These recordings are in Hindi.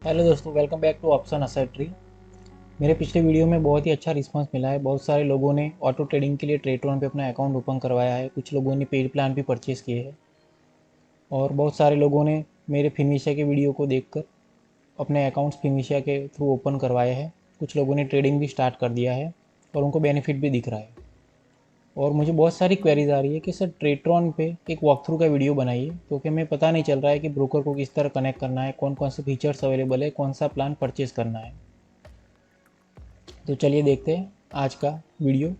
हेलो दोस्तों, welcome back to option asset tree. मेरे पिछले वीडियो में बहुत ही अच्छा रिस्पांस मिला है। बहुत सारे लोगों ने ऑटो ट्रेडिंग के लिए ट्रेटरॉन पे अपना अकाउंट ओपन करवाया है। कुछ लोगों ने पेड प्लान भी परचेज़ किए हैं और बहुत सारे लोगों ने मेरे फिनिशिया के वीडियो को देखकर अपने अकाउंट्स फिनिशिया के थ्रू ओपन करवाए हैं। कुछ लोगों ने ट्रेडिंग भी स्टार्ट कर दिया है और उनको बेनिफिट भी दिख रहा है। और मुझे बहुत सारी क्वेरीज आ रही है कि सर ट्रेटरॉन पे एक वॉक थ्रू का वीडियो बनाइए, क्योंकि हमें पता नहीं चल रहा है कि ब्रोकर को किस तरह कनेक्ट करना है, कौन कौन से फीचर्स अवेलेबल है, कौन सा प्लान परचेज़ करना है। तो चलिए देखते हैं आज का वीडियो।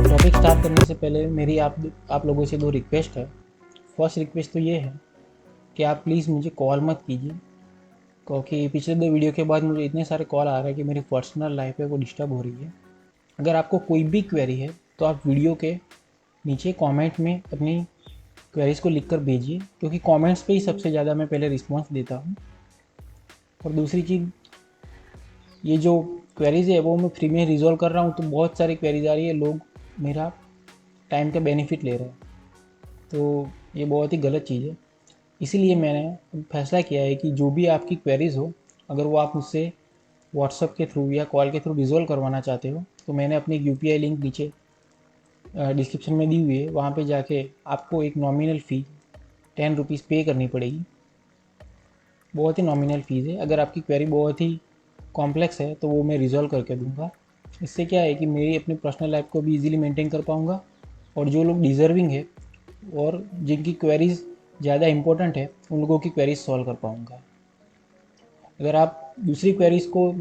टॉपिक स्टार्ट करने से पहले मेरी आप लोगों से दो रिक्वेस्ट है। फर्स्ट रिक्वेस्ट तो ये है कि आप प्लीज़ मुझे कॉल मत कीजिए, क्योंकि पिछले दो वीडियो के बाद मुझे इतने सारे कॉल आ रहे हैं कि मेरी पर्सनल लाइफ है वो डिस्टर्ब हो रही है। अगर आपको कोई भी क्वेरी है तो आप वीडियो के नीचे कमेंट में अपनी क्वेरीज़ को लिखकर भेजिए, क्योंकि कमेंट्स पे ही सबसे ज़्यादा मैं पहले रिस्पॉन्स देता हूँ। और दूसरी चीज़, ये जो क्वेरीज़ है वो मैं फ्री में रिजॉल्व कर रहा हूँ, तो बहुत सारी क्वेरीज आ रही है, लोग मेरा टाइम का बेनिफिट ले रहे हैं, तो ये बहुत ही गलत चीज़ है। इसीलिए मैंने फैसला किया है कि जो भी आपकी क्वेरीज़ हो, अगर वो आप मुझसे व्हाट्सएप के थ्रू या कॉल के थ्रू रिजॉल्व करवाना चाहते हो, तो मैंने अपनी यूपीआई लिंक नीचे डिस्क्रिप्शन में दी हुई है। वहाँ पे जाके आपको एक नॉमिनल फ़ी 10 रुपीज़ पे करनी पड़ेगी। बहुत ही नॉमिनल फ़ीस है। अगर आपकी क्वेरी बहुत ही कॉम्प्लेक्स है तो वो मैं रिजॉल्व करके दूंगा। इससे क्या है कि मेरी अपनी पर्सनल लाइफ को भी इजीली मेंटेन कर पाऊंगा, और जो लोग डिज़र्विंग है और जिनकी क्वेरीज ज़्यादा इंपॉर्टेंट है उन लोगों की क्वेरीज सॉल्व कर पाऊंगा। अगर आप दूसरी क्वेरीज को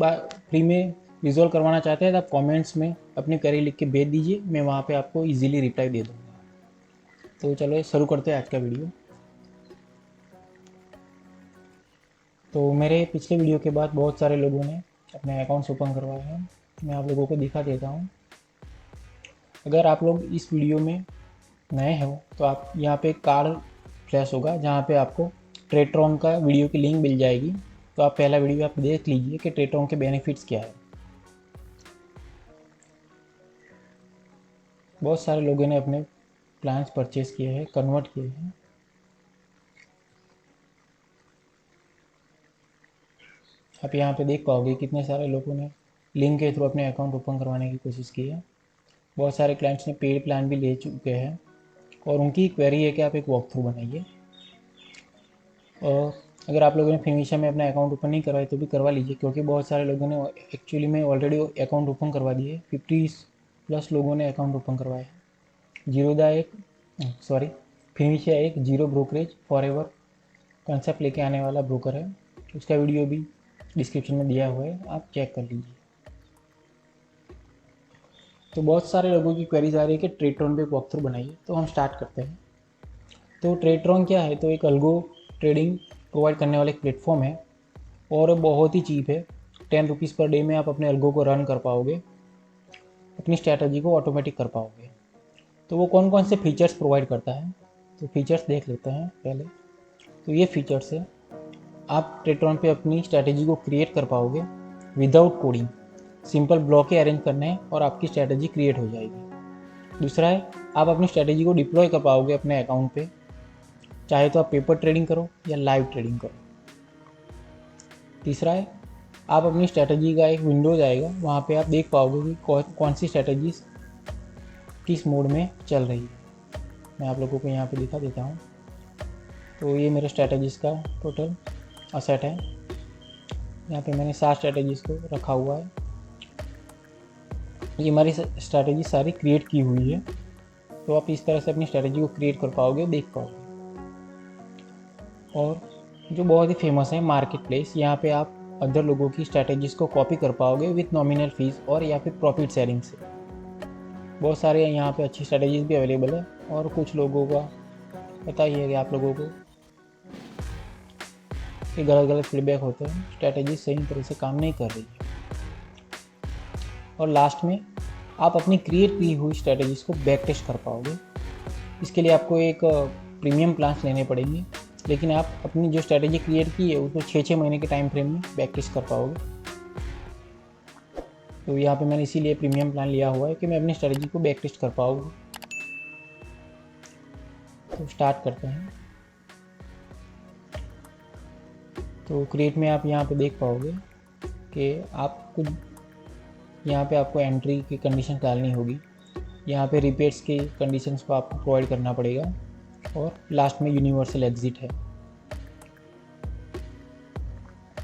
फ्री में रिजॉल्व करवाना चाहते हैं तो आप कमेंट्स में अपनी क्वेरी लिख के भेज दीजिए, मैं वहाँ पे आपको इजीली रिप्लाई दे दूँगा। तो चलो शुरू करते हैं आज का वीडियो। तो मेरे पिछले वीडियो के बाद बहुत सारे लोगों ने अपने अकाउंट्स ओपन करवाए हैं। मैं आप लोगों को दिखा देता हूँ। अगर आप लोग इस वीडियो में नए हो तो आप यहाँ पे कार्ड फ्लैश होगा, जहाँ पे आपको ट्रेटरॉन का वीडियो की लिंक मिल जाएगी। तो आप पहला वीडियो आप देख लीजिए कि ट्रेटरॉन के बेनिफिट्स क्या है। बहुत सारे लोगों ने अपने प्लान्स परचेज़ किए हैं, कन्वर्ट किए हैं। आप यहाँ पे देख पाओगे कितने सारे लोगों ने लिंक के थ्रू अपने अकाउंट ओपन करवाने की कोशिश की है। बहुत सारे क्लाइंट्स ने पेड प्लान भी ले चुके हैं और उनकी क्वेरी है कि आप एक वॉक थ्रू बनाइए। और अगर आप लोगों ने फिनिशा में अपना अकाउंट ओपन नहीं करवाए तो भी करवा लीजिए, क्योंकि बहुत सारे लोगों ने एक्चुअली में ऑलरेडी अकाउंट ओपन करवा दिए। 50+ लोगों ने अकाउंट ओपन करवाए हैं। जीरोदा एक सॉरी फिनिशिया एक zero brokerage for ever concept लेके आने वाला ब्रोकर है। उसका वीडियो भी डिस्क्रिप्शन में दिया हुआ है, आप चेक कर लीजिए। तो बहुत सारे लोगों की क्वेरीज आ रही है कि ट्रेटरॉन पे वॉक थ्रू बनाइए, तो हम स्टार्ट करते हैं। तो ट्रेटरॉन क्या है? तो एक अल्गो ट्रेडिंग प्रोवाइड करने वाला एक प्लेटफॉर्म है और बहुत ही चीप है। 10 रुपीज़ पर डे में आप अपने अल्गो को रन कर पाओगे, अपनी स्ट्रैटेजी को ऑटोमेटिक कर पाओगे। तो वो कौन कौन से फीचर्स प्रोवाइड करता है, तो फीचर्स देख लेते हैं पहले। तो ये फीचर्स है, आप ट्रेटरॉन पे अपनी स्ट्रैटेजी को क्रिएट कर पाओगे विदाउट कोडिंग। सिंपल ब्लॉक ही अरेंज करने हैं और आपकी स्ट्रैटेजी क्रिएट हो जाएगी। दूसरा है, आप अपनी स्ट्रैटेजी को डिप्लॉय कर पाओगे अपने अकाउंट पे, चाहे तो आप पेपर ट्रेडिंग करो या लाइव ट्रेडिंग करो। तीसरा है, आप अपनी स्ट्रैटेजी का एक विंडोज आएगा, वहाँ पे आप देख पाओगे कि कौन सी स्ट्रैटेजीज किस मोड में चल रही है। मैं आप लोगों को यहाँ पे दिखा देता हूँ। तो ये मेरे स्ट्रैटेजीज़ का टोटल असेट है। यहाँ पे मैंने 7 स्ट्रैटेजीज़ को रखा हुआ है। ये हमारी स्ट्रैटेजी सारी क्रिएट की हुई है। तो आप इस तरह से अपनी स्ट्रैटेजी को क्रिएट कर पाओगे, देख पाओगे। और जो बहुत ही फेमस है मार्केट प्लेस, यहाँ पे आप अदर लोगों की स्ट्रैटेजीज़ को कॉपी कर पाओगे विथ नॉमिनल फीस और या फिर प्रॉफिट शेयरिंग से। बहुत सारे यहाँ पे अच्छी स्ट्रैटेजीज़ भी अवेलेबल है। और कुछ लोगों का पता ही है कि आप लोगों को कि गलत गलत फीडबैक होते हैं, स्ट्रैटेजी सही तरह से काम नहीं कर रही है। और लास्ट में आप अपनी क्रिएट की हुई स्ट्रैटेजीज़ को बैक टेस्ट कर पाओगे। इसके लिए आपको एक प्रीमियम प्लान्स लेने पड़ेंगे, लेकिन आप अपनी जो स्ट्रैटेजी क्रिएट की है उसको 6-6 महीने के टाइम फ्रेम में बैक टेस्ट कर पाओगे। तो यहाँ पे मैंने इसीलिए प्रीमियम प्लान लिया हुआ है कि मैं अपनी स्ट्रैटेजी को बैक टेस्ट कर पाऊँगा। तो स्टार्ट करते हैं। तो क्रिएट में आप यहाँ पे देख पाओगे कि आपको यहाँ पे आपको एंट्री की कंडीशन डालनी होगी, यहाँ पे रिपीट्स की कंडीशंस को आपको प्रोवाइड करना पड़ेगा, और लास्ट में यूनिवर्सल एग्जिट है।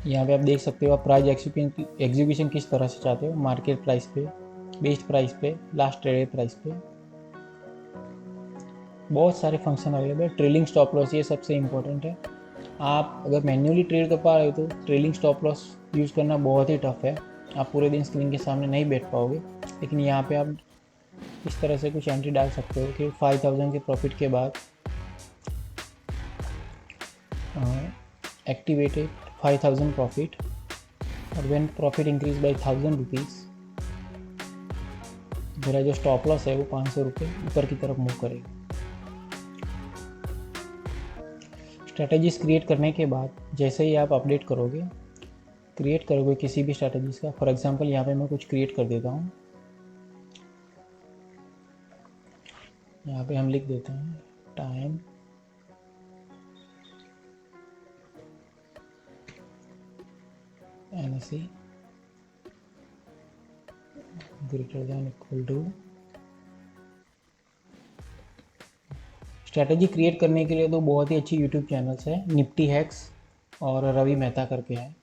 यहाँ पे आप देख सकते हो आप प्राइस एग्जीक्यूशन किस तरह से चाहते हो, मार्केट प्राइस पे, बेस्ट प्राइस पे, लास्ट ट्रेडेड प्राइस पे। बहुत सारे फंक्शन अवेलेबल है। ट्रेलिंग स्टॉप लॉस ये सबसे इम्पोर्टेंट है। आप अगर मैन्युअली ट्रेड कर पा रहे हो तो ट्रेलिंग स्टॉप लॉस यूज़ करना बहुत ही टफ है, आप पूरे दिन स्क्रीन के सामने नहीं बैठ पाओगे। लेकिन यहाँ पे आप इस तरह से कुछ एंट्री डाल सकते हो कि 5000 के प्रॉफिट के बाद एक्टिवेटेड 5000 प्रॉफिट, और when profit increase by 1000 rupees, मेरा जो स्टॉप लॉस है वो 500 रुपये ऊपर की तरफ मूव करेगा। स्ट्रैटेजीज क्रिएट करने के बाद जैसे ही आप अपडेट क्रिएट करोगे किसी भी स्ट्रैटेजीज का, फॉर एग्जांपल यहाँ पे मैं कुछ क्रिएट कर देता हूँ। यहाँ पे हम लिख देते हैं time NSE greater than equal to. Strategy create करने के लिए तो बहुत ही अच्छी यूट्यूब चैनल्स है, निफ्टी हैक्स और रवि मेहता करके हैं,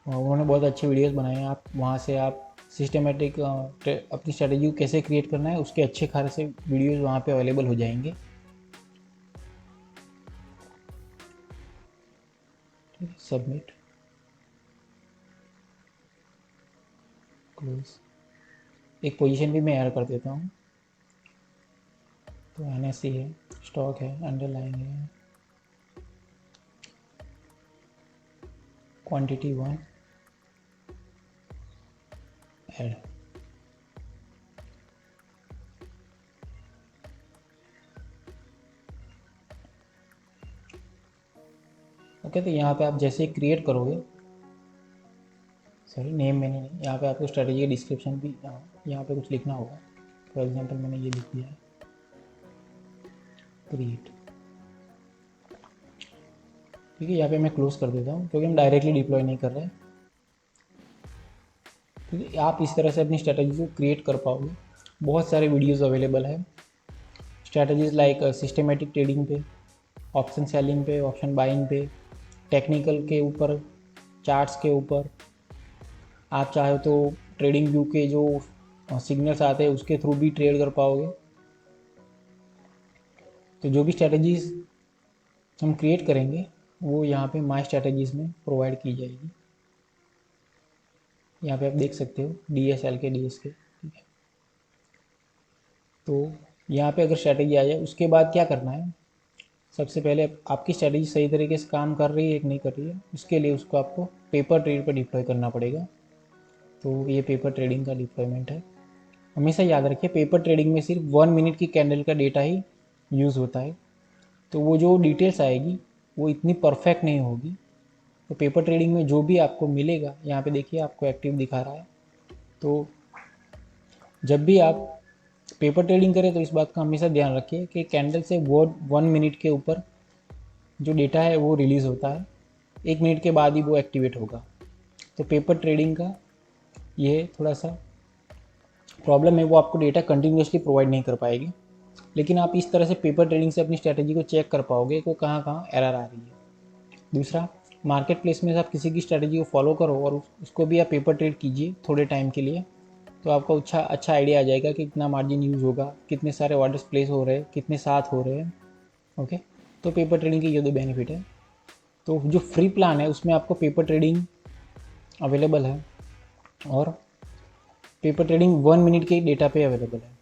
और उन्होंने बहुत अच्छे वीडियोस बनाए हैं। आप वहाँ से आप सिस्टमेटिक अपनी स्ट्रैटेजी को कैसे क्रिएट करना है उसके अच्छे खासे वीडियोस वहाँ पे अवेलेबल हो जाएंगे। Submit, close. एक पोजीशन भी मैं ऐड कर देता हूँ। तो NSE है, स्टॉक है, अंडरलाइन है, क्वांटिटी 1 ऐड। ओके, तो यहाँ पे आप जैसे ही क्रिएट करोगे, सॉरी नेम मैंने नहीं, यहाँ पे आपको स्ट्रेटेजी डिस्क्रिप्शन भी यहाँ पे कुछ लिखना होगा। फॉर एग्जांपल मैंने ये लिख दिया है क्रिएट, ठीक है। यहाँ पे मैं क्लोज कर देता हूँ क्योंकि हम डायरेक्टली डिप्लॉय नहीं कर रहे हैं। ठीक है, आप इस तरह से अपनी स्ट्रेटेजी को क्रिएट कर पाओगे। बहुत सारे वीडियोज़ अवेलेबल है, स्ट्रैटेजीज लाइक सिस्टमेटिक ट्रेडिंग पे, ऑप्शन सेलिंग पे, ऑप्शन बाइंग पे, टेक्निकल के ऊपर, चार्ट्स के ऊपर। आप चाहे तो ट्रेडिंग व्यू के जो सिग्नल्स आते हैं उसके थ्रू भी ट्रेड कर पाओगे। तो जो भी स्ट्रैटेजीज हम क्रिएट करेंगे वो यहाँ पे माई स्ट्रैटेजीज में प्रोवाइड की जाएगी। यहाँ पे आप देख सकते हो DSL के DSK, ठीक है। तो यहाँ पे अगर स्ट्रैटेजी आ जाए उसके बाद क्या करना है, सबसे पहले आपकी स्ट्रैटेजी सही तरीके से काम कर रही है कि नहीं कर रही है, उसके लिए उसको आपको पेपर ट्रेड पर डिप्लॉय करना पड़ेगा। तो ये पेपर ट्रेडिंग का डिप्लॉयमेंट है। हमेशा याद रखिए पेपर ट्रेडिंग में सिर्फ 1 मिनट की कैंडल का डेटा ही यूज़ होता है, तो वो जो डिटेल्स आएगी वो इतनी परफेक्ट नहीं होगी। तो पेपर ट्रेडिंग में जो भी आपको मिलेगा, यहाँ पे देखिए आपको एक्टिव दिखा रहा है। तो जब भी आप पेपर ट्रेडिंग करें तो इस बात का हमेशा ध्यान रखिए कि कैंडल से वो 1 मिनट के ऊपर जो डेटा है वो रिलीज़ होता है, 1 मिनट के बाद ही वो एक्टिवेट होगा। तो पेपर ट्रेडिंग का ये थोड़ा सा प्रॉब्लम है, वो आपको डेटा कंटिन्यूसली प्रोवाइड नहीं कर पाएगी। लेकिन आप इस तरह से पेपर ट्रेडिंग से अपनी स्ट्रैटेजी को चेक कर पाओगे कि कहाँ कहाँ एरर आ रही है। दूसरा, मार्केट प्लेस में आप किसी की स्ट्रैटेजी को फॉलो करो और उसको भी आप पेपर ट्रेड कीजिए थोड़े टाइम के लिए, तो आपको अच्छा आइडिया आ जाएगा कि कितना मार्जिन यूज़ होगा, कितने सारे ऑर्डर्स प्लेस हो रहे हैं, कितने साथ हो रहे हैं। ओके, तो पेपर ट्रेडिंग की ये दो बेनिफिट है। तो जो फ्री प्लान है उसमें आपको पेपर ट्रेडिंग अवेलेबल है, और पेपर ट्रेडिंग 1 मिनट के डेटा पे अवेलेबल है।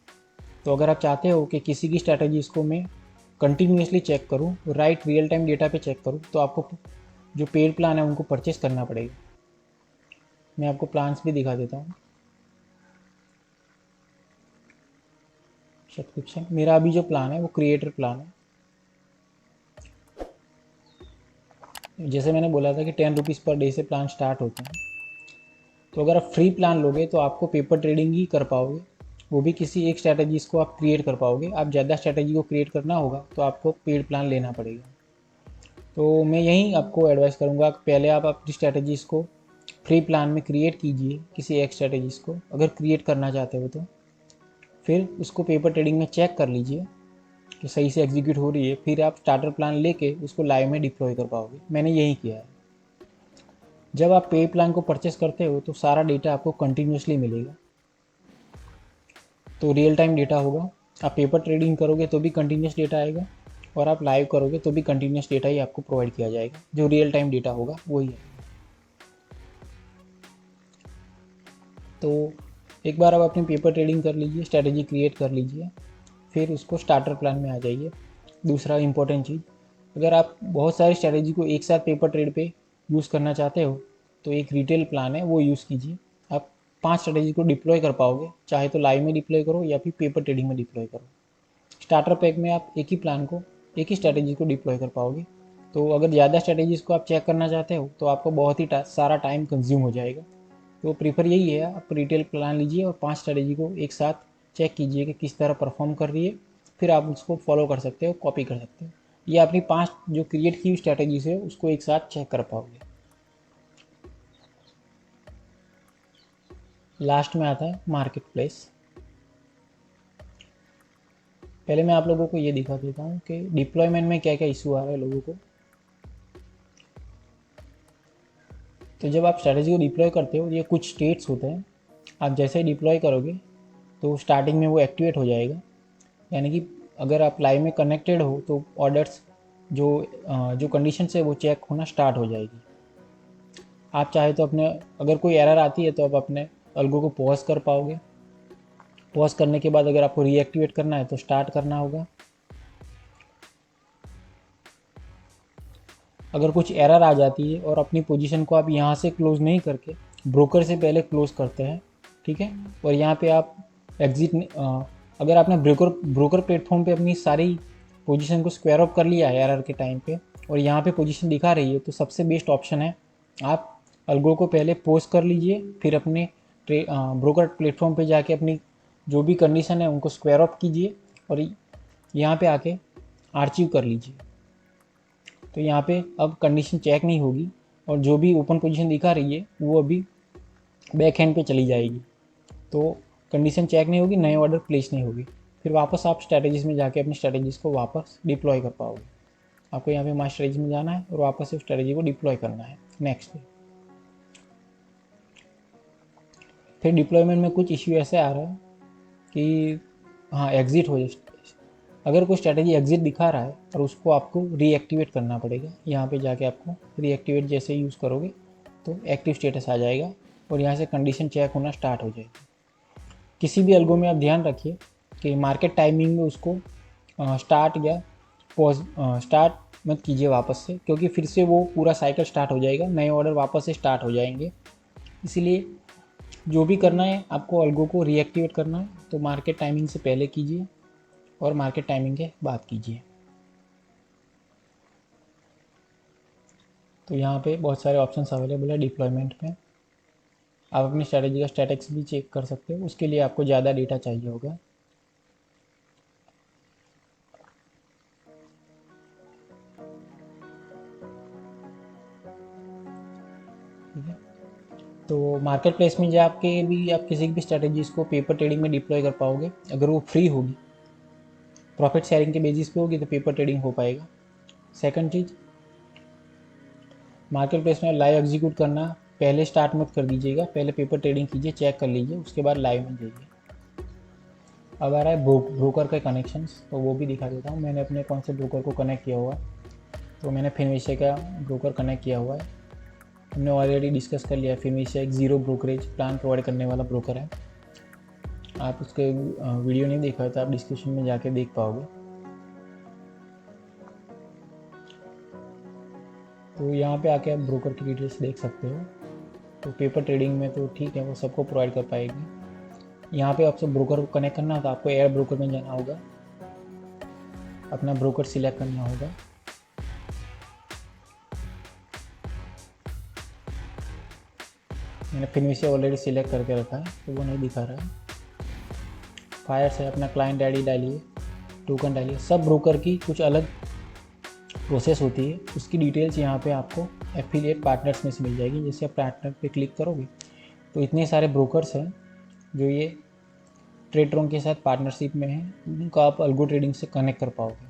तो अगर आप चाहते हो कि किसी की स्ट्रैटेजीज़ को मैं कंटिन्यूसली चेक करूँ, राइट रियल टाइम डेटा पे चेक करूँ, तो आपको जो पेड प्लान है उनको परचेस करना पड़ेगा। मैं आपको प्लान्स भी दिखा देता हूँ। सब्सक्रिप्शन, मेरा अभी जो प्लान है वो क्रिएटर प्लान है। जैसे मैंने बोला था कि 10 रुपीज़ पर डे से प्लान स्टार्ट होते हैं। तो अगर आप फ्री प्लान लोगे तो आपको पेपर ट्रेडिंग ही कर पाओगे, वो भी किसी एक स्ट्रैटेजीज को आप क्रिएट कर पाओगे। आप ज़्यादा स्ट्रैटेजी को क्रिएट करना होगा तो आपको पेड प्लान लेना पड़ेगा। तो मैं यही आपको एडवाइस करूँगा कि पहले आप अपनी स्ट्रैटेजीज़ को फ्री प्लान में क्रिएट कीजिए, किसी एक स्ट्रैटेजीज़ को अगर क्रिएट करना चाहते हो तो फिर उसको पेपर ट्रेडिंग में चेक कर लीजिए कि सही से एग्जीक्यूट हो रही है, फिर आप स्टार्टर प्लान लेके उसको लाइव में डिप्लॉय कर पाओगे। मैंने यही किया है। जब आप पे प्लान को परचेस करते हो तो सारा डेटा आपको कंटिन्यूसली मिलेगा, तो रियल टाइम डेटा होगा। आप पेपर ट्रेडिंग करोगे तो भी कंटिन्यूस डेटा आएगा, और आप लाइव करोगे तो भी कंटिन्यूस डेटा ही आपको प्रोवाइड किया जाएगा। जो रियल टाइम डेटा होगा वही है। तो एक बार आप अपनी पेपर ट्रेडिंग कर लीजिए, स्ट्रैटेजी क्रिएट कर लीजिए, फिर उसको स्टार्टर प्लान में आ जाइए। दूसरा इंपॉर्टेंट चीज़, अगर आप बहुत सारी स्ट्रैटेजी को एक साथ पेपर ट्रेड पे यूज़ करना चाहते हो तो एक रिटेल प्लान है, वो यूज़ कीजिए। आप 5 स्ट्रैटेजी को डिप्लॉय कर पाओगे, चाहे तो लाइव में डिप्लॉय करो या फिर पेपर ट्रेडिंग में डिप्लॉय करो। स्टार्टर पैक में आप एक ही प्लान को, एक ही स्ट्रैटेजी को डिप्लॉय कर पाओगे। तो अगर ज़्यादा स्ट्रैटेजीज़ को आप चेक करना चाहते हो तो आपको बहुत ही सारा टाइम कंज्यूम हो जाएगा। तो प्रीफर यही है, आप रिटेल प्लान लीजिए और 5 स्ट्रैटेजी को एक साथ चेक कीजिए कि किस तरह परफॉर्म कर रही है, फिर आप उसको फॉलो कर सकते हो, कॉपी कर सकते हो, या अपनी 5 जो क्रिएट की हुई स्ट्रैटेजीज है उसको एक साथ चेक कर पाओगे। लास्ट में आता है मार्केट प्लेस। पहले मैं आप लोगों को ये दिखा देता हूँ कि डिप्लॉयमेंट में क्या क्या इशू आ रहा है लोगों को। तो जब आप स्ट्रैटेजी को डिप्लॉय करते हो, ये कुछ स्टेट्स होते हैं। आप जैसे ही डिप्लॉय करोगे तो स्टार्टिंग में वो एक्टिवेट हो जाएगा, यानी कि अगर आप लाइव में कनेक्टेड हो तो ऑर्डर्स जो कंडीशन है वो चेक होना स्टार्ट हो जाएगी। आप चाहे तो अपने, अगर कोई एरर आती है तो आप अपने अल्गो को पॉज कर पाओगे। पॉज करने के बाद अगर आपको रीएक्टिवेट करना है तो स्टार्ट करना होगा। अगर कुछ एरर आ जाती है और अपनी पोजीशन को आप यहाँ से क्लोज़ नहीं करके ब्रोकर से पहले क्लोज़ करते हैं, ठीक है, और यहाँ पे आप एग्जिट, अगर आपने ब्रोकर प्लेटफॉर्म पे अपनी सारी पोजीशन को स्क्वायर ऑफ कर लिया है एरर के टाइम पे और यहाँ पे पोजीशन दिखा रही है, तो सबसे बेस्ट ऑप्शन है आप अल्गो को पहले पोस्ट कर लीजिए, फिर अपने ब्रोकर प्लेटफॉर्म पे जाके अपनी जो भी कंडीशन है उनको स्क्वायर ऑफ कीजिए और यहाँ पे आके आर्चिव कर लीजिए। तो यहाँ पे अब कंडीशन चेक नहीं होगी और जो भी ओपन पोजीशन दिखा रही है वो अभी बैक हैंड पे चली जाएगी, तो कंडीशन चेक नहीं होगी, नए ऑर्डर प्लेस नहीं होगी। फिर वापस आप स्ट्रैटेजीज में जाके अपनी स्ट्रैटेजीज को वापस डिप्लॉय कर पाओगे। आपको यहाँ पे माई स्ट्रैटेजी में जाना है और वापस से स्ट्रैटेजी को डिप्लॉय करना है नेक्स्ट पे। फिर डिप्लॉयमेंट में कुछ इश्यू ऐसे आ रहा है कि हाँ एग्जिट हो जाए, अगर कोई स्ट्रैटेजी एग्जिट दिखा रहा है और उसको आपको रीएक्टिवेट करना पड़ेगा। यहाँ पे जाके आपको रीएक्टिवेट जैसे यूज़ करोगे तो एक्टिव स्टेटस आ जाएगा और यहाँ से कंडीशन चेक होना स्टार्ट हो जाएगी। किसी भी अल्गो में आप ध्यान रखिए कि मार्केट टाइमिंग में उसको स्टार्ट या पॉज स्टार्ट मत कीजिए वापस से, क्योंकि फिर से वो पूरा साइकिल स्टार्ट हो जाएगा, नए ऑर्डर वापस से स्टार्ट हो जाएंगे। इसीलिए जो भी करना है आपको अल्गो को रीएक्टिवेट करना है तो मार्केट टाइमिंग से पहले कीजिए और मार्केट टाइमिंग के बाद कीजिए। तो यहाँ पे बहुत सारे ऑप्शंस अवेलेबल है डिप्लॉयमेंट में। आप अपनी स्ट्रैटेजी का स्टैटिक्स भी चेक कर सकते हो, उसके लिए आपको ज़्यादा डेटा चाहिए होगा। ठीक है, तो मार्केट प्लेस में जाके भी आप किसी भी स्ट्रैटेजीज को पेपर ट्रेडिंग में डिप्लॉय कर पाओगे अगर वो फ्री होगी, प्रॉफिट शेयरिंग के बेसिस पे होगी तो पेपर ट्रेडिंग हो पाएगा। सेकंड चीज़, मार्केट प्लेस में लाइव एग्जीक्यूट करना पहले स्टार्ट मत कर दीजिएगा, पहले पेपर ट्रेडिंग कीजिए, चेक कर लीजिए, उसके बाद लाइव में जाइए। अब आ रहा है ब्रोकर के कनेक्शंस, तो वो भी दिखा देता हूँ। मैंने अपने कौन से ब्रोकर को कनेक्ट किया हुआ है, तो मैंने फिनविशिया का ब्रोकर कनेक्ट किया हुआ है। हमने ऑलरेडी डिस्कस कर लिया है, फिनविशिया एक ज़ीरो ब्रोकरेज प्लान प्रोवाइड करने वाला ब्रोकर है। आप उसके वीडियो नहीं देखा है तो आप डिस्क्रिप्शन में जाके देख पाओगे। तो यहाँ पे आके आप ब्रोकर की डिटेल्स देख सकते हो। तो पेपर ट्रेडिंग में तो ठीक है, वो सबको प्रोवाइड कर पाएगी। यहाँ पे आपसे ब्रोकर को कनेक्ट करना है तो आपको एयर ब्रोकर में जाना होगा, अपना ब्रोकर सिलेक्ट करना होगा। मैंने फिर से ऑलरेडी सिलेक्ट करके रखा है तो वो नहीं दिखा रहा है। फायर से अपना क्लाइंट आईडी डालिए, टोकन डालिए। सब ब्रोकर की कुछ अलग प्रोसेस होती है, उसकी डिटेल्स यहाँ पे आपको एफिलिएट पार्टनर्स में से मिल जाएगी। जैसे आप पार्टनर पे क्लिक करोगे तो इतने सारे ब्रोकर्स हैं जो ये ट्रेडरों के साथ पार्टनरशिप में हैं, उनको आप अल्गो ट्रेडिंग से कनेक्ट कर पाओगे।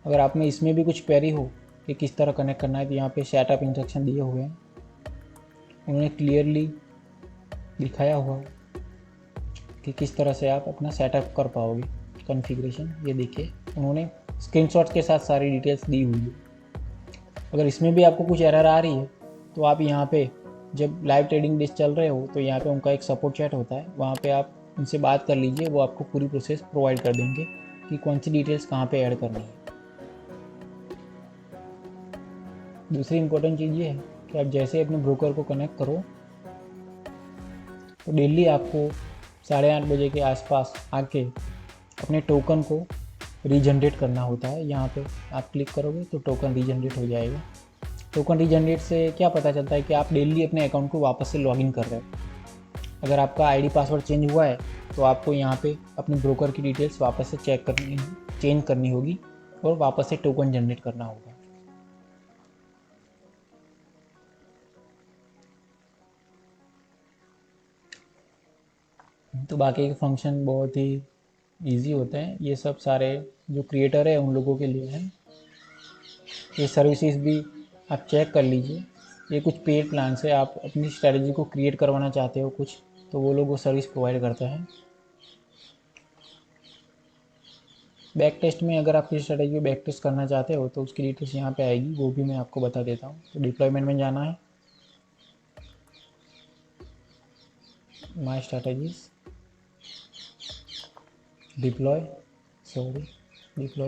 अगर आप में इसमें भी कुछ क्वेरी हो कि किस तरह कनेक्ट करना है तो यहाँ पे सेटअप इंस्ट्रक्शन दिए हुए हैं, उन्होंने क्लियरली दिखाया हुआ है कि किस तरह से आप अपना सेटअप कर पाओगे कॉन्फ़िगरेशन। ये देखिए उन्होंने स्क्रीनशॉट्स के साथ सारी डिटेल्स दी हुई है। अगर इसमें भी आपको कुछ एरर आ रही है तो आप यहाँ पे जब लाइव ट्रेडिंग डेज चल रहे हो तो यहाँ पे उनका एक सपोर्ट चैट होता है, वहाँ पे आप उनसे बात कर लीजिए, वो आपको पूरी प्रोसेस प्रोवाइड कर देंगे कि कौन सी डिटेल्स कहाँ पे ऐड करनी है। दूसरी इम्पोर्टेंट चीज़ ये है कि आप जैसे अपने ब्रोकर को कनेक्ट करो तो डेली आपको 8:30 बजे के आसपास आके अपने टोकन को रीजनरेट करना होता है। यहाँ पे आप क्लिक करोगे तो टोकन रीजनरेट हो जाएगा। टोकन रीजनरेट से क्या पता चलता है कि आप डेली अपने अकाउंट को वापस से लॉगिन कर रहे हो। अगर आपका आईडी पासवर्ड चेंज हुआ है तो आपको यहाँ पे अपने ब्रोकर की डिटेल्स वापस से चेंज करनी होगी और वापस से टोकन जनरेट करना होगा। तो बाकी के फंक्शन बहुत ही इजी होते हैं। ये सब सारे जो क्रिएटर है उन लोगों के लिए हैं। ये सर्विसेज भी आप चेक कर लीजिए। ये कुछ पेड प्लान से आप अपनी स्ट्रेटजी को क्रिएट करवाना चाहते हो कुछ, तो वो लोग वो सर्विस प्रोवाइड करते हैं। बैक टेस्ट में अगर आप किसी स्ट्रेटजी को बैक टेस्ट करना चाहते हो तो उसकी डिटेल्स यहाँ पे आएगी, वो भी मैं आपको बता देता हूँ। तो डिप्लॉयमेंट में जाना है, माई स्ट्रैटेजीज, डिप्लॉय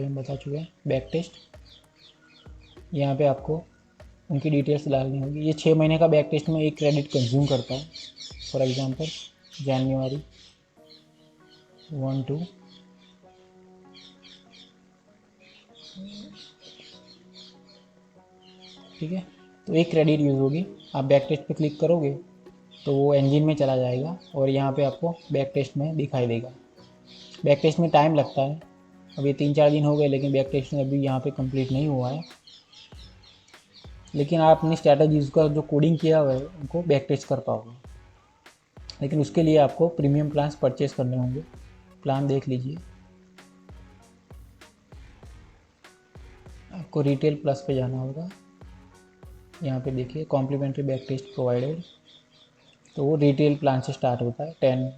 हम बता चुके हैं। बैक टेस्ट, यहाँ पे आपको उनकी डिटेल्स डालनी होगी। ये 6 महीने का बैक टेस्ट में एक क्रेडिट कंज्यूम करता है। फॉर एग्जांपल जनवरी 1 to ठीक है, तो एक क्रेडिट यूज़ होगी। आप बैक टेस्ट पे क्लिक करोगे तो वो इंजन में चला जाएगा और यहाँ पे आपको बैक टेस्ट में दिखाई देगा। बैक टेस्ट में टाइम लगता है, अब ये 3-4 दिन हो गए लेकिन बैक टेस्ट अभी यहाँ पे कंप्लीट नहीं हुआ है। लेकिन आप अपनी स्ट्रैटेजीज का जो कोडिंग किया हुआ है उनको बैक टेस्ट कर पाओगे। लेकिन उसके लिए आपको प्रीमियम प्लान्स परचेज़ करने होंगे। प्लान देख लीजिए, आपको रिटेल प्लस पे जाना होगा। यहाँ पे देखिए कॉम्प्लीमेंट्री बैक टेस्ट प्रोवाइडेड, तो वो रिटेल प्लान से स्टार्ट होता है। 10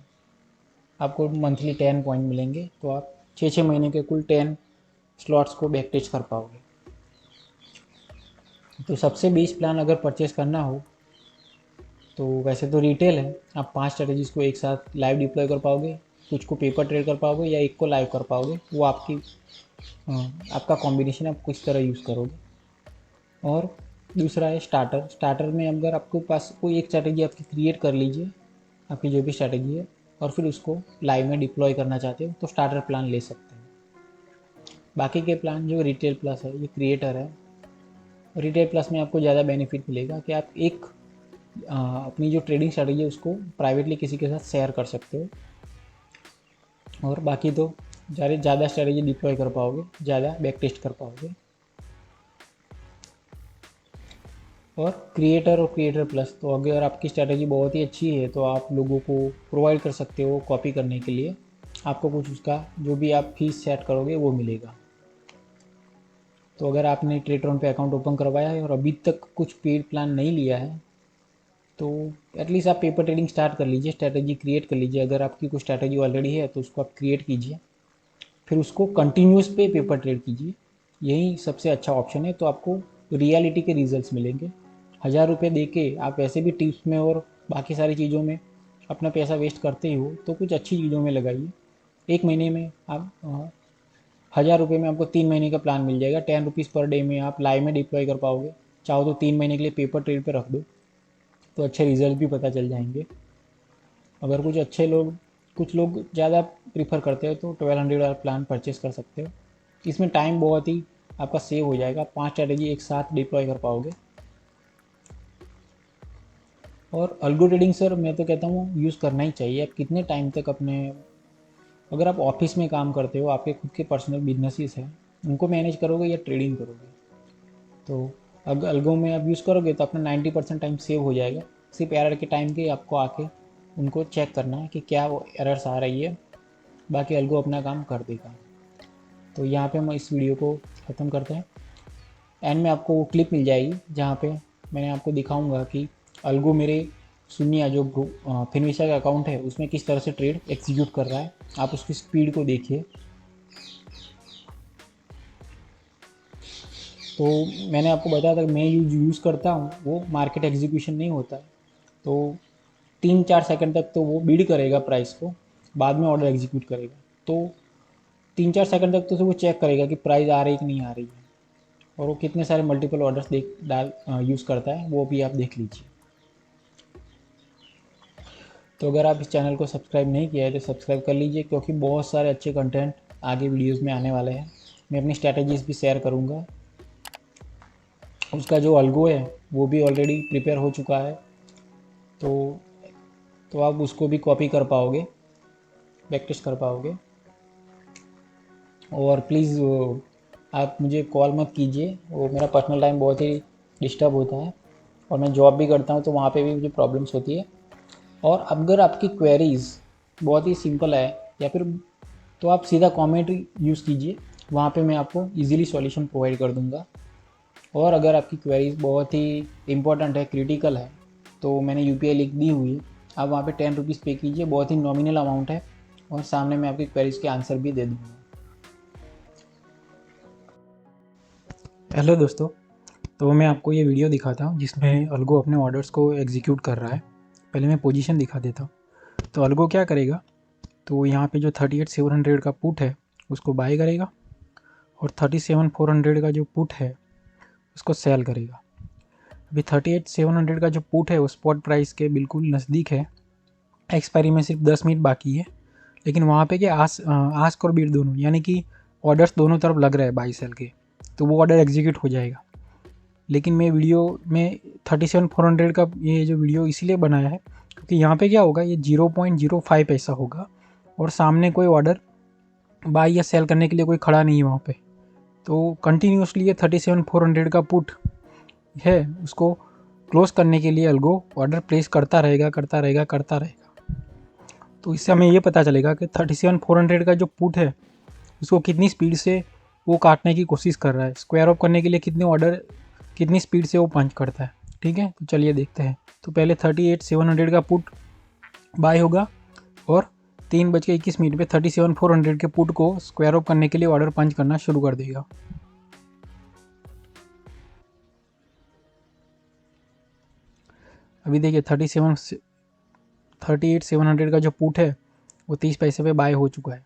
आपको मंथली 10 पॉइंट मिलेंगे, तो आप 6 महीने के कुल 10 स्लॉट्स को बैक टेस्ट कर पाओगे। तो सबसे 20 प्लान अगर परचेज़ करना हो तो वैसे तो रिटेल है, आप 5 स्ट्रेटजीज़ को एक साथ लाइव डिप्लॉय कर पाओगे, कुछ को पेपर ट्रेड कर पाओगे या एक को लाइव कर पाओगे, वो आपका कॉम्बिनेशन आप किस तरह यूज़ करोगे। और दूसरा है स्टार्टर में अगर आपके पास कोई एक स्ट्रैटेजी आपकी क्रिएट कर लीजिए, आपकी जो भी स्ट्रैटेजी है, और फिर उसको लाइव में डिप्लॉय करना चाहते हो तो स्टार्टर प्लान ले सकते हैं। बाकी के प्लान जो रिटेल प्लस है, ये क्रिएटर है। रिटेल प्लस में आपको ज़्यादा बेनिफिट मिलेगा कि आप अपनी जो ट्रेडिंग स्ट्रैटेजी है उसको प्राइवेटली किसी के साथ शेयर कर सकते हो, और बाकी तो ज़्यादा स्ट्रैटेजी डिप्लॉय कर पाओगे, ज़्यादा बैक टेस्ट कर पाओगे। और क्रिएटर प्लस, तो अगर आपकी स्ट्रैटेजी बहुत ही अच्छी है तो आप लोगों को प्रोवाइड कर सकते हो कॉपी करने के लिए। आपको कुछ उसका जो भी आप फीस सेट करोगे वो मिलेगा। तो अगर आपने ट्रेडरॉन पे अकाउंट ओपन करवाया है और अभी तक कुछ पेड प्लान नहीं लिया है तो एटलीस्ट आप पेपर ट्रेडिंग स्टार्ट कर लीजिए, स्ट्रैटेजी क्रिएट कर लीजिए। अगर आपकी कोई स्ट्रैटेजी ऑलरेडी है तो उसको आप क्रिएट कीजिए, फिर उसको कंटिन्यूस पे पेपर ट्रेड कीजिए। यही सबसे अच्छा ऑप्शन है। तो आपको रियलिटी के रिजल्ट्स मिलेंगे। 1000 रुपये दे के आप वैसे भी टिप्स में और बाकी सारी चीज़ों में अपना पैसा वेस्ट करते ही हो, तो कुछ अच्छी चीज़ों में लगाइए। 1 महीने में आप 1000 रुपये में आपको 3 महीने का प्लान मिल जाएगा। 10 रुपीज़ पर डे में आप लाइव में डिप्लॉय कर पाओगे। चाहो तो 3 महीने के लिए पेपर ट्रेड पे रख दो, तो अच्छे रिजल्ट भी पता चल जाएंगे। अगर कुछ लोग ज़्यादा प्रीफर करते हो तो 1200 वाला प्लान परचेस कर सकते हो। इसमें टाइम बहुत ही आपका सेव हो जाएगा, 5 स्ट्रैटेजी एक साथ डिप्लॉय कर पाओगे। और अल्गो ट्रेडिंग सर मैं तो कहता हूँ यूज़ करना ही चाहिए। आप कितने टाइम तक अपने, अगर आप ऑफिस में काम करते हो, आपके खुद के पर्सनल बिजनेसेस हैं, उनको मैनेज करोगे या ट्रेडिंग करोगे, तो अगर अल्गो में आप यूज़ करोगे तो अपना 90% टाइम सेव हो जाएगा। सिर्फ एरर के टाइम के आपको आके उनको चेक करना है कि क्या वो एरर्स आ रही है, बाकी अल्गो अपना काम कर देगा। तो यहाँ पे हम इस वीडियो को ख़त्म करते हैं। एंड में आपको वो क्लिप मिल जाएगी जहाँ पे मैंने आपको दिखाऊंगा कि अल्गो मेरे शून्य जो फिनविशा का अकाउंट है उसमें किस तरह से ट्रेड एग्जीक्यूट कर रहा है। आप उसकी स्पीड को देखिए। तो मैंने आपको बताया था कि मैं यूज़ करता हूँ, वो मार्केट एग्जीक्यूशन नहीं होता है। तो 3-4 सेकंड तक तो वो बिड करेगा प्राइस को, बाद में ऑर्डर एग्जीक्यूट करेगा। तो 3-4 सेकंड तक तो वो चेक करेगा कि प्राइस आ रही है कि नहीं आ रही है, और वो कितने सारे मल्टीपल ऑर्डर्स देख डाल यूज़ करता है, वो भी आप देख लीजिए। तो अगर आप इस चैनल को सब्सक्राइब नहीं किया है तो सब्सक्राइब कर लीजिए, क्योंकि बहुत सारे अच्छे कंटेंट आगे वीडियोस में आने वाले हैं। मैं अपनी स्ट्रैटेजीज भी शेयर करूँगा। उसका जो अल्गो है वो भी ऑलरेडी प्रिपेयर हो चुका है, तो आप उसको भी कॉपी कर पाओगे, प्रैक्टिस कर पाओगे। और प्लीज़ आप मुझे कॉल मत कीजिए, वो मेरा पर्सनल टाइम बहुत ही डिस्टर्ब होता है, और मैं जॉब भी करता हूँ तो वहाँ पे भी मुझे प्रॉब्लम्स होती है। और अगर आपकी क्वेरीज़ बहुत ही सिंपल है या फिर, तो आप सीधा कमेंट यूज़ कीजिए, वहाँ पे मैं आपको इजीली सॉल्यूशन प्रोवाइड कर दूँगा। और अगर आपकी क्वेरीज बहुत ही इंपॉर्टेंट है, क्रिटिकल है, तो मैंने यूपीआई लिंक दी हुई है, आप वहाँ पे 10 रुपीज़ पे कीजिए, बहुत ही नॉमिनल अमाउंट है, और सामने मैं आपकी क्वेरीज के आंसर भी दे दूँगा। हेलो दोस्तों, तो मैं आपको ये वीडियो दिखाता हूँ जिसमें अल्गो अपने ऑर्डर्स को एग्जीक्यूट कर रहा है। पहले मैं पोजीशन दिखा देता हूँ। तो अल्गो क्या करेगा, तो यहाँ पे जो 38,700 का पुट है उसको बाय करेगा, और 37,400 का जो पुट है उसको सेल करेगा। अभी 38,700 का जो पुट है वो स्पॉट प्राइस के बिल्कुल नज़दीक है, एक्सपायरी में सिर्फ 10 मिनट बाकी है। लेकिन वहाँ पे क्या आस्क और बीट दोनों, यानी कि ऑर्डर्स दोनों तरफ लग रहा है बाई सेल के, तो वो ऑर्डर एग्जीक्यूट हो जाएगा। लेकिन मैं वीडियो में 37,400 का ये जो वीडियो इसीलिए बनाया है क्योंकि यहाँ पे क्या होगा, ये 0.05 पैसा होगा, और सामने कोई ऑर्डर बाई या सेल करने के लिए कोई खड़ा नहीं है वहाँ पे। तो कंटिन्यूसली ये 37,400 का पुट है, उसको क्लोज करने के लिए अल्गो ऑर्डर प्लेस करता रहेगा करता रहेगा करता रहेगा। तो इससे हमें ये पता चलेगा कि 37,400 का जो पुट है उसको कितनी स्पीड से वो काटने की कोशिश कर रहा है, स्क्वायर ऑफ करने के लिए कितने ऑर्डर कितनी स्पीड से वो पंच करता है। ठीक है, तो चलिए देखते हैं। तो पहले 38,700 का पुट बाय होगा, और 3:21 पे 37,400 के पुट को स्क्वायर ऑफ करने के लिए ऑर्डर पंच करना शुरू कर देगा। अभी देखिए 38,700 का जो पुट है वो 30 पैसे पे बाय हो चुका है।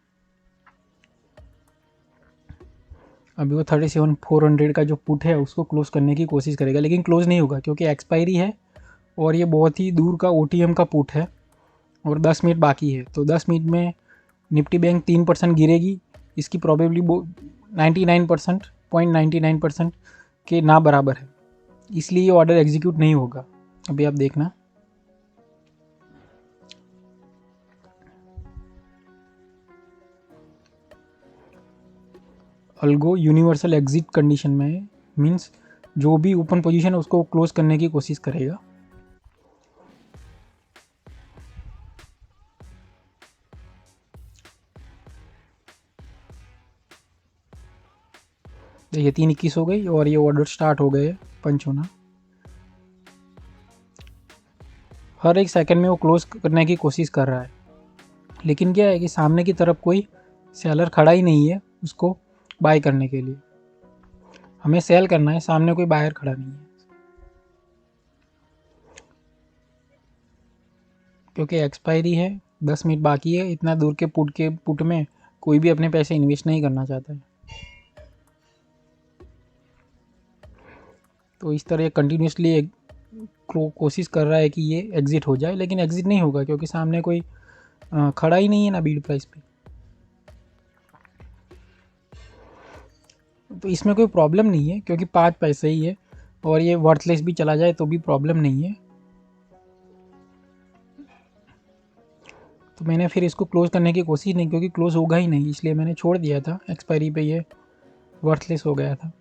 अभी वो 37,400 का जो पुट है उसको क्लोज करने की कोशिश करेगा, लेकिन क्लोज नहीं होगा क्योंकि एक्सपायरी है, और ये बहुत ही दूर का OTM का पुट है, और 10 मिनट बाकी है। तो 10 मिनट में निफ्टी बैंक 3% गिरेगी, इसकी प्रॉबेबली 99% 0.99% के ना बराबर है, इसलिए ये ऑर्डर एग्जीक्यूट नहीं होगा। अभी आप देखना, अल्गो यूनिवर्सल एग्जिट कंडीशन में मीन्स जो भी ओपन पोजीशन है उसको क्लोज करने की कोशिश करेगा। देखिए 3:21 हो गई और ये ऑर्डर स्टार्ट हो गए पंच होना। हर एक सेकंड में वो क्लोज करने की कोशिश कर रहा है, लेकिन क्या है कि सामने की तरफ कोई सेलर खड़ा ही नहीं है उसको बाय करने के लिए। हमें सेल करना है, सामने कोई बायर खड़ा नहीं है, क्योंकि एक्सपायरी है, 10 मिनट बाकी है। इतना दूर के पुट में कोई भी अपने पैसे इन्वेस्ट नहीं करना चाहता है। तो इस तरह कंटिन्यूसली कोशिश कर रहा है कि ये एग्ज़िट हो जाए, लेकिन एग्ज़िट नहीं होगा क्योंकि सामने कोई खड़ा ही नहीं है ना बीड प्राइस पे। तो इसमें कोई प्रॉब्लम नहीं है क्योंकि 5 पैसे ही है, और ये वर्थलेस भी चला जाए तो भी प्रॉब्लम नहीं है। तो मैंने फिर इसको क्लोज़ करने की कोशिश नहीं, क्योंकि क्लोज़ होगा ही नहीं, इसलिए मैंने छोड़ दिया था। एक्सपायरी पे ये वर्थलेस हो गया था।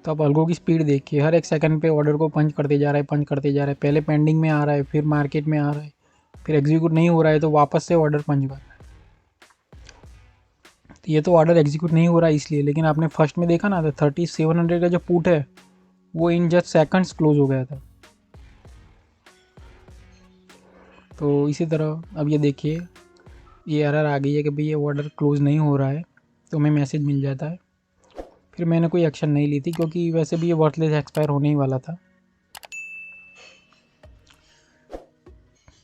तो आप अल्गो की स्पीड देखिए, हर एक सेकंड पे ऑर्डर को पंच करते जा रहा है, पंच करते जा रहा है। पहले पेंडिंग में आ रहा है, फिर मार्केट में आ रहा है, फिर एग्जीक्यूट नहीं हो रहा है तो वापस से ऑर्डर पंच कर रहा है। तो ये तो ऑर्डर एग्जीक्यूट नहीं हो रहा है इसलिए। लेकिन आपने फर्स्ट में देखा ना, तो 3700 का जो पुट है वो इन जस्ट सेकंड्स क्लोज हो गया था। तो इसी तरह अब ये देखिए, ये एरर आ गई है कि भाई ये ऑर्डर क्लोज़ नहीं हो रहा है, तो हमें मैसेज मिल जाता है। फिर मैंने कोई एक्शन नहीं ली थी, क्योंकि वैसे भी ये वर्थलेस एक्सपायर होने ही वाला था।